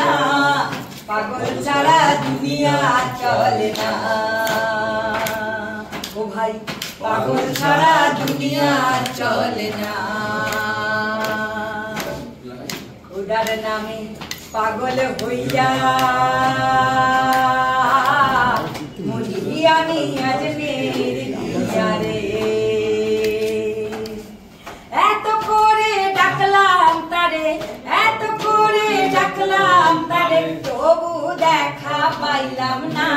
না, পাগল ছাড়া দুনিয়া চলে না। ও ভাই পাগল ছাড়া দুনিয়া চলে না। খোদার নামে পাগল হইয়া মরি আমি আজমের দিয়া রে। এত করে ডাকলাম তারে, এত করে ডাকলাম তারে, তবু দেখা পাইলাম না,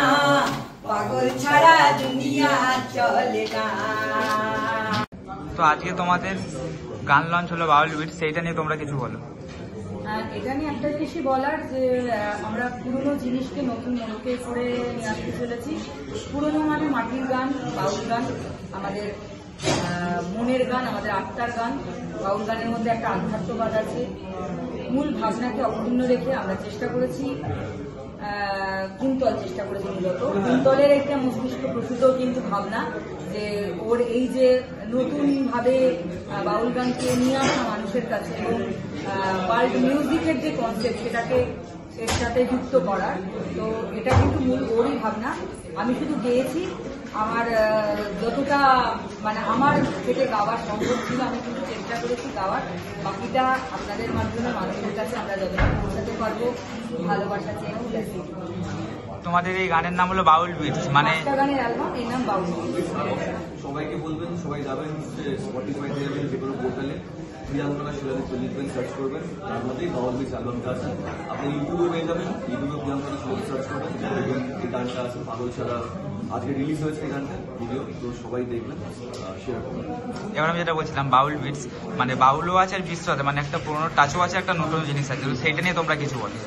পাগল ছাড়া দুনিয়া চলে না। তো আজকে তোমাদের গান লঞ্চ হলো বাউল বিটস, সেইটা নিয়ে তোমরা কিছু বলো। এটা নিয়ে একটা জিনিসই বলার যে আমরা পুরনো জিনিসকে নতুন মনকে করে নিয়ে আসতে চলেছি। পুরনো মানে মাটির গান, বাউল গান, আমাদের মনের গান, আমাদের আত্মার গান। বাউল গানের মধ্যে একটা আধ্যাত্মবাদ আছে। মূল ভাবনাকে অক্ষুণ্ণ রেখে আমরা চেষ্টা করেছি, কুন্তল চেষ্টা করেছি মূলত। কুন্তলের একটা মস্তিষ্ক প্রসূত কিন্তু ভাবনা যে ওর এই যে নতুন ভাবে বাউল গানকে নিয়ে আসা মানুষের কাছে এবং ওয়ার্ল্ড মিউজিকের যে কনসেপ্ট সেটাকে এর সাথে যুক্ত করার। তো এটা কিন্তু মূল ওরই ভাবনা। আমি শুধু গেয়েছি, আমার যতটা মানে আমার থেকে গাওয়ার সম্ভব ছিল আমি কিন্তু চেষ্টা করেছি গাওয়ার। বাকিটা আপনাদের মাধ্যমে মানুষের কাছে আমরা যতটা পৌঁছাতে পারবো ভালোবাসা চেয়েও গেছি। তোমাদের এই গানের নাম হলো বাউল বিটস, মানে গানের অ্যালবাম, এই নাম বাউল বিটস। সবাইকে বলবেন, সবাই যাবেন স্পটিফাইতে যাবেন, যে কোনো পোর্টালে প্রিয়াঙ্কনা শিলাদিত্য লিখবেন, সার্চ করবেন, তার মধ্যেই বাউল বিটস অ্যালবামটা আছে। আপনি ইউটিউবে পেয়ে যাবেন, ইউটিউবে প্রিয়াঙ্কনা শিলাদিত্য সার্চ করবেন, দেখবেন এই গানটা আছে পাগল ছাড়া। আজকে রিলিজ হয়েছে এই গানটা ভিডিও, তো সবাই দেখবেন, শেয়ার করবেন। এবার আমি যেটা বলছিলাম বাউল বিটস মানে বাউলও আছে আর বিটসও আছে, মানে একটা পুরোনো টাচও আছে, একটা নতুন জিনিস আছে, তো সেইটা নিয়ে তোমরা কিছু বলো।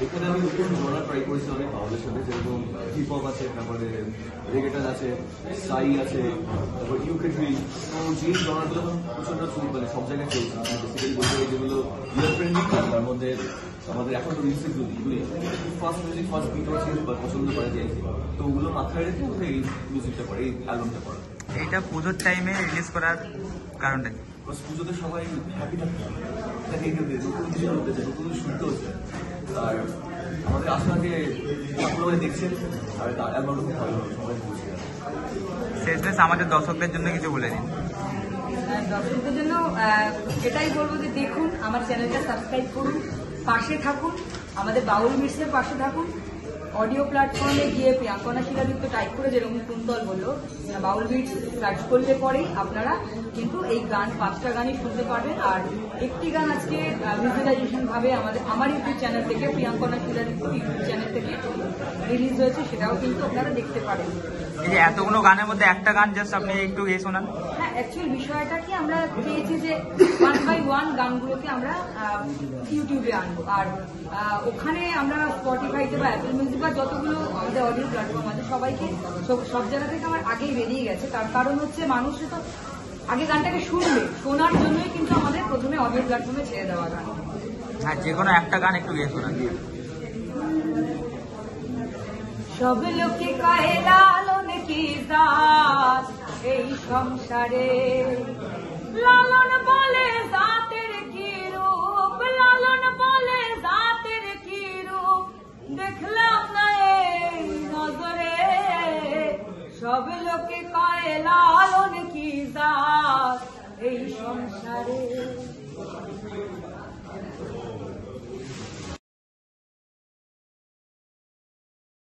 এখানে আমি নতুন জনার ট্রাই করেছি অনেক বাউলের সাথে, যেরকম হিপ হপ আছে, তারপরে রেগেটন আছে, সাই আছে, তারপর ইউকে ড্রিল। তো যে জনারগুলো প্রচন্ড মানে সব জায়গায় চলছে, বেসিক্যালি বলতে গেলে যেগুলো ইয়ার ফ্রেন্ডলি, তার মধ্যে আমাদের এখন তো মিউজিক গুলি ফার্স্ট মিউজিক, ফার্স্ট বিট হচ্ছে বা পছন্দ করে দিয়েছে, তো ওগুলো মাথায় রেখে ওকে এই মিউজিকটা করে, এই অ্যালবামটা করা। এইটা পুজোর টাইমে রিলিজ করার কারণটা কি? পুজোতে সবাই হ্যাপি থাকতে হবে, নতুন কিছু হতে চায়, নতুন শুনতে হচ্ছে। আর আমাদের আশপাশে ঠাকুর দেখছেন, আর অ্যালবামটা খুব ভালো হবে, সবাই বুঝে যাবে। শেষমেশ আমাদের দর্শকদের জন্য কিছু বলে দিন। দর্শকদের জন্য এটাই বলবো যে দেখুন, আমার চ্যানেলটা সাবস্ক্রাইব করুন, পাশে থাকুন, আমাদের বাউল বিটসের পাশে থাকুন। অডিও প্ল্যাটফর্মে গিয়ে প্রিয়াঙ্কনা শিলাদিত্য টাইপ করে, যেরকম কুন্তল বললো, বাউল বিটস সার্চ করলে পরেই আপনারা কিন্তু এই গান 5টা গানই শুনতে পারবেন। আর একটি গান আজকে ভিজুয়ালাইজেশন ভাবে আমার ইউটিউব চ্যানেল থেকে, প্রিয়াঙ্কনা শিলাদিত্য ইউটিউব চ্যানেল থেকে রিলিজ হয়েছে, সেটাও কিন্তু আপনারা দেখতে পারেন। এই যে এতগুলো গানের মধ্যে একটা গান জাস্ট আপনি একটু শোনান। হ্যাঁ, অ্যাকচুয়াল বিষয়টা কি, আমরা পেয়েছি যে 1 by 1 গানগুলোকে আমরা ইউটিউবে আনবো, আর ওখানে আমরা স্পটিফাইতে বা অ্যাপল মিউজিক বা যতগুলো আমাদের অডিও প্ল্যাটফর্ম আছে সবাইকে সব জায়গা থেকে আমার আগেই বেরিয়ে গেছে। তার কারণ হচ্ছে মানুষ তো আগে গানটাকে শুনবে, শোনার জন্যই কিন্তু আমাদের প্রথমে অডিও প্ল্যাটফর্মে ছেড়ে দেওয়া গান। হ্যাঁ, যে কোনো একটা গান একটু শোনান। সব লোকে কয় লালন কি জাত এই সংসারে, লালন বলে জাতের কি রূপ, লালন বলে জাতের কি রূপ, দেখলাম না এই নজরে। সব লোকে কয় লালন কি জাত এই সংসারে।